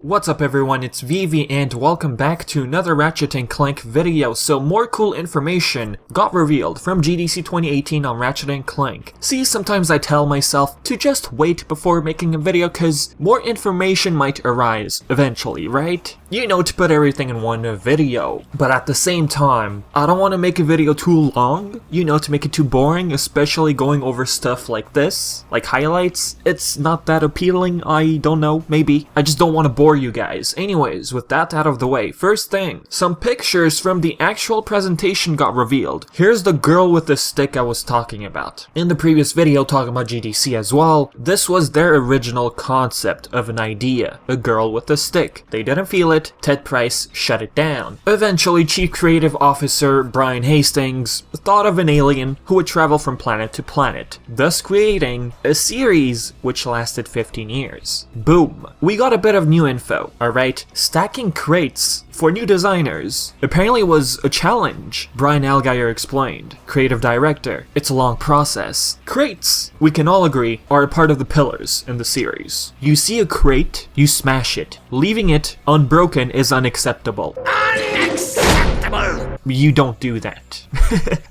What's up everyone, it's Vivi and welcome back to another Ratchet Clank video. So more cool information got revealed from GDC 2018 on Ratchet Clank. See, sometimes I tell myself to just wait before making a video cause more information might arise eventually, right? You know, to put everything in one video. But at the same time, I don't want to make a video too long, you know, to make it too boring, especially going over stuff like this, like highlights. It's not that appealing, I don't know, maybe. I just don't want to bore you guys. Anyways, with that out of the way, first thing, some pictures from the actual presentation got revealed. Here's the girl with the stick I was talking about. In the previous video talking about GDC as well, this was their original concept of an idea, a girl with a stick. They didn't feel it, Ted Price shut it down. Eventually, Chief Creative Officer Brian Hastings thought of an alien who would travel from planet to planet, thus creating a series which lasted 15 years. Boom. We got a bit of new info. Alright, stacking crates for new designers apparently was a challenge, Brian Allgeier explained, creative director. It's a long process. Crates, we can all agree, are a part of the pillars in the series. You see a crate, you smash it. Leaving it unbroken is unacceptable. Unacceptable! You don't do that.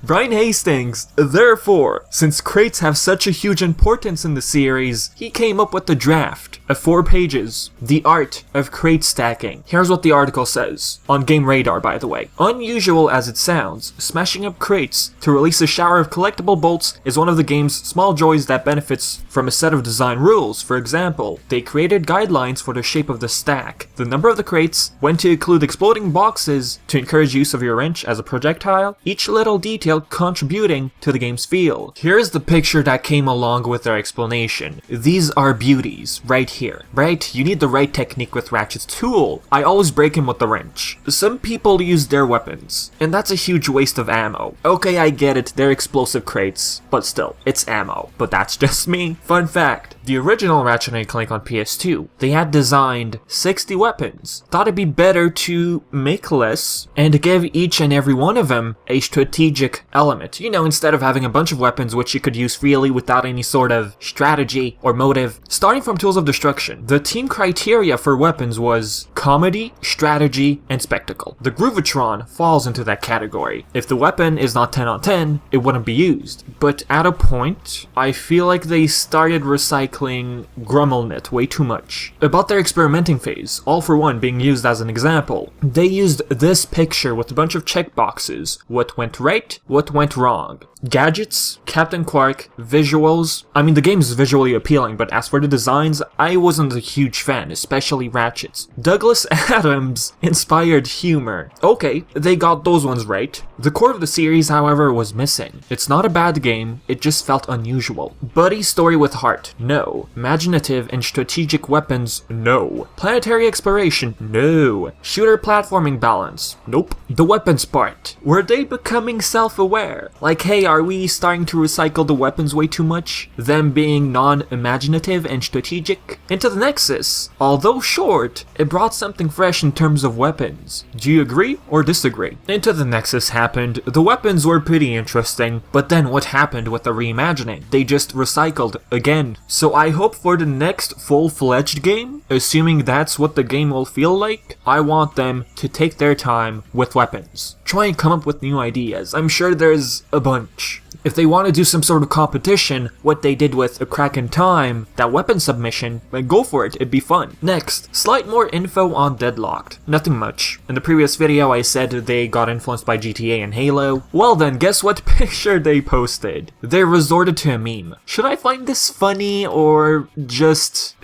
Brian Hastings, therefore, since crates have such a huge importance in the series, he came up with the draft of 4 pages, The Art of Crate Stacking. Here's what the article says, on Game Radar by the way. Unusual as it sounds, smashing up crates to release a shower of collectible bolts is one of the game's small joys that benefits from a set of design rules. For example, they created guidelines for the shape of the stack, the number of the crates, when to include exploding boxes to encourage use of your wrench as a projectile, each little detail contributing to the game's feel. Here's the picture that came along with their explanation. These are beauties, right here, right? You need the right technique with Ratchet's tool. I always break him with the wrench. Some people use their weapons, and that's a huge waste of ammo. Okay, I get it, they're explosive crates, but still, it's ammo. But that's just me. Fun fact, the original Ratchet & Clank on PS2, they had designed 60 weapons. Thought it'd be better to make less, and give each and every one of them a strategic element. You know, instead of having a bunch of weapons which you could use freely without any sort of strategy or motive. Starting from Tools of Destruction, the team criteria for weapons was comedy, strategy, and spectacle. The Groovatron falls into that category. If the weapon is not 10 on 10, it wouldn't be used. But at a point, I feel like they started recycling Grummelnet way too much. About their experimenting phase, All for One being used as an example, they used this picture with a bunch of checkboxes. What went right, what went wrong. Gadgets, Captain Quark, visuals. I mean, the game is visually appealing, but as for the designs, I wasn't a huge fan, especially Ratchet's. Douglas Adams inspired humor. Okay, they got those ones right. The core of the series, however, was missing. It's not a bad game, it just felt unusual. Buddy story with heart, no. Imaginative and strategic weapons, no. Planetary exploration, no. Shooter platforming balance, nope. The weapons part, were they becoming self-aware? Like, hey, are we starting to recycle the weapons way too much? Them being non-imaginative and strategic? Into the Nexus, although short, it brought something fresh in terms of weapons. Do you agree or disagree? Into the Nexus happened, the weapons were pretty interesting, but then what happened with the reimagining? They just recycled again. So I hope for the next full-fledged game, assuming that's what the game will feel like, I want them to take their time with weapons. Try and come up with new ideas. I'm sure there's a bunch. If they want to do some sort of competition, what they did with A Crack in Time, that weapon submission, then go for it, it'd be fun. Next, slight more info on Deadlocked. Nothing much. In the previous video I said they got influenced by GTA and Halo. Well then, guess what picture they posted? They resorted to a meme. Should I find this funny or just...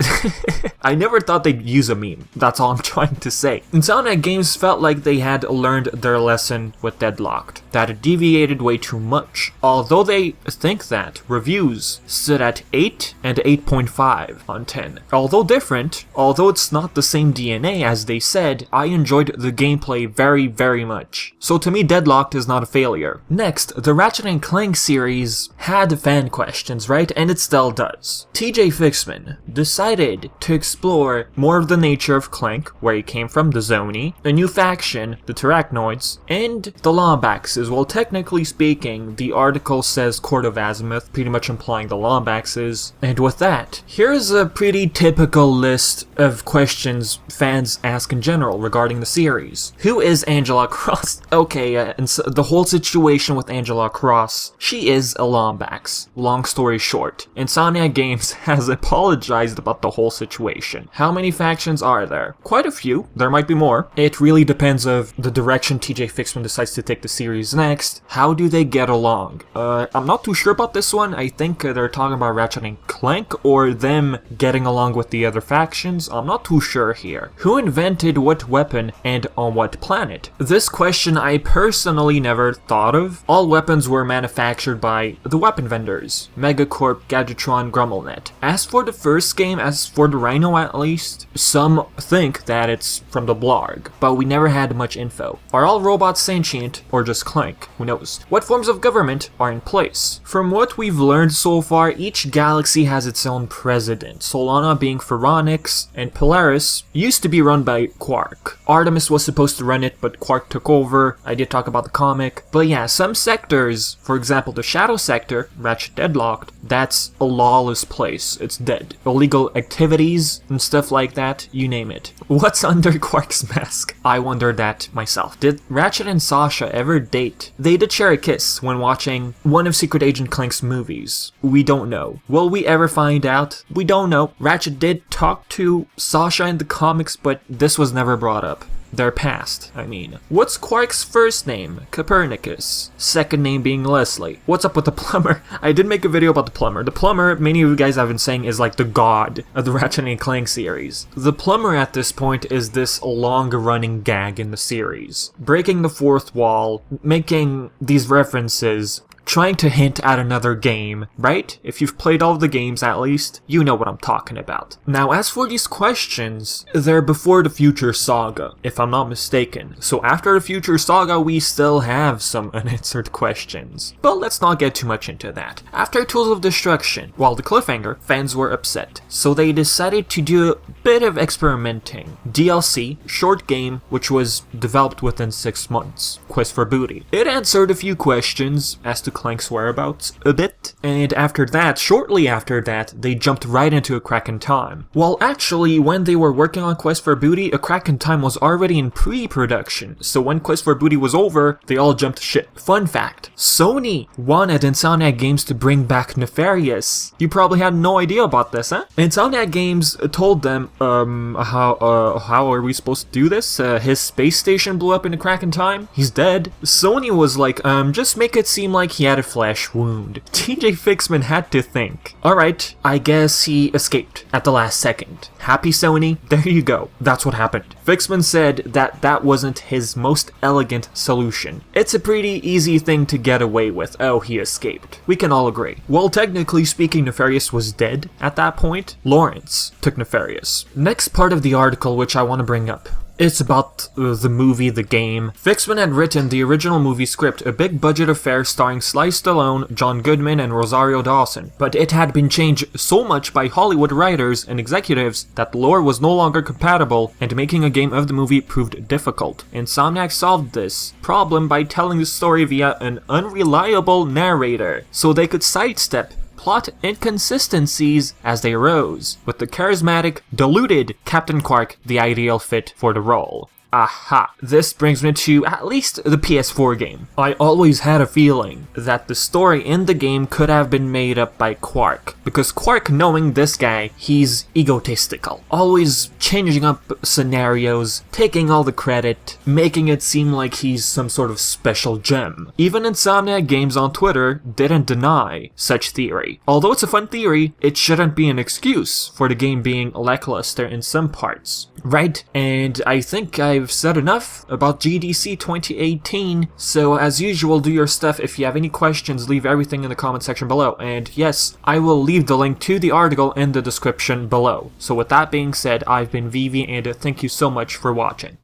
I never thought they'd use a meme. That's all I'm trying to say. Insomniac Games felt like they had learned their lesson with Deadlocked, that it deviated way too much. Although they think that, reviews stood at 8 and 8.5 on 10. Although different, although it's not the same DNA as they said, I enjoyed the gameplay very, very much. So to me, Deadlocked is not a failure. Next, the Ratchet & Clank series had fan questions, right? And it still does. TJ Fixman decided to explore more of the nature of Clank, where he came from, the Sony, a new faction, the Terrachnoids, and the Lombaxes. Well, technically speaking, the article article says Court of Azimuth, pretty much implying the Lombaxes. And with that, here's a pretty typical list of questions fans ask in general regarding the series. Who is Angela Crust? Okay, and so the whole situation with Angela Crust, she is a Lombax. Long story short, Insomniac Games has apologized about the whole situation. How many factions are there? Quite a few. There might be more. It really depends of the direction TJ Fixman decides to take the series next. How do they get along? I'm not too sure about this one. I think they're talking about Ratchet and Clank or them getting along with the other factions. I'm not too sure here. Who invented what weapon and on what planet? This question I personally never thought of. All weapons were manufactured by the weapon vendors, Megacorp, Gadgetron, Grumblenet. As for the first game, as for the Rhino at least, some think that it's from the Blarg, but we never had much info. Are all robots sentient or just Clank? Who knows? What forms of government are in place? From what we've learned so far, each galaxy has its own president, Solana being Pharonix, and Polaris used to be run by Quark. Artemis was supposed to run it, but Quark took over. I did talk about the comic. But yeah, some sectors, for example the Shadow Sector, Ratchet Deadlocked, that's a lawless place. It's dead. Illegal activities and stuff like that, you name it. What's under Quark's mask? I wondered that myself. Did Ratchet and Sasha ever date? They did share a kiss when watching one of Secret Agent Clank's movies. We don't know. Will we ever find out? We don't know. Ratchet did talk to Sasha in the comics, but this was never brought up. Their past, I mean. What's Quark's first name? Copernicus. Second name being Leslie. What's up with the plumber? I did make a video about the plumber. The plumber, many of you guys have been saying, is like the god of the Ratchet and Clank series. The plumber at this point is this long-running gag in the series. Breaking the fourth wall, making these references, trying to hint at another game, right? If you've played all of the games at least, you know what I'm talking about. Now, as for these questions, they're before the Future Saga, if I'm not mistaken. So after the Future Saga, we still have some unanswered questions. But let's not get too much into that. After Tools of Destruction, while the cliffhanger, fans were upset. So they decided to do a bit of experimenting. DLC, short game, which was developed within 6 months. Quest for Booty. It answered a few questions as to Clank's whereabouts a bit, and after that, shortly after that, they jumped right into A Crack in Time. Well, actually, when they were working on Quest for Booty, A Crack in Time was already in pre-production, so when Quest for Booty was over, they all jumped ship. Fun fact, Sony wanted Insomniac Games to bring back Nefarious. You probably had no idea about this, huh? Insomniac Games told them, how are we supposed to do this? His space station blew up in A Crack in Time? He's dead. Sony was like, just make it seem like he had a flesh wound. TJ Fixman had to think, alright, I guess he escaped at the last second. Happy Sony? There you go. That's what happened. Fixman said that that wasn't his most elegant solution. It's a pretty easy thing to get away with. Oh, he escaped. We can all agree. Well, technically speaking, Nefarious was dead at that point. Lawrence took Nefarious. Next part of the article which I want to bring up. It's about the movie, the game. Fixman had written the original movie script, a big budget affair starring Sly Stallone, John Goodman, and Rosario Dawson. But it had been changed so much by Hollywood writers and executives that the lore was no longer compatible, and making a game of the movie proved difficult. Insomniac solved this problem by telling the story via an unreliable narrator, so they could sidestep plot inconsistencies as they arose, with the charismatic, diluted Captain Quark the ideal fit for the role. Aha. This brings me to at least the PS4 game. I always had a feeling that the story in the game could have been made up by Quark, because Quark, knowing this guy, he's egotistical. Always changing up scenarios, taking all the credit, making it seem like he's some sort of special gem. Even Insomniac Games on Twitter didn't deny such theory. Although it's a fun theory, it shouldn't be an excuse for the game being lackluster in some parts. Right? And I think I've said enough about GDC 2018, so as usual, do your stuff. If you have any questions, leave everything in the comment section below, and yes, I will leave the link to the article in the description below. So with that being said, I've been Vivi, and thank you so much for watching.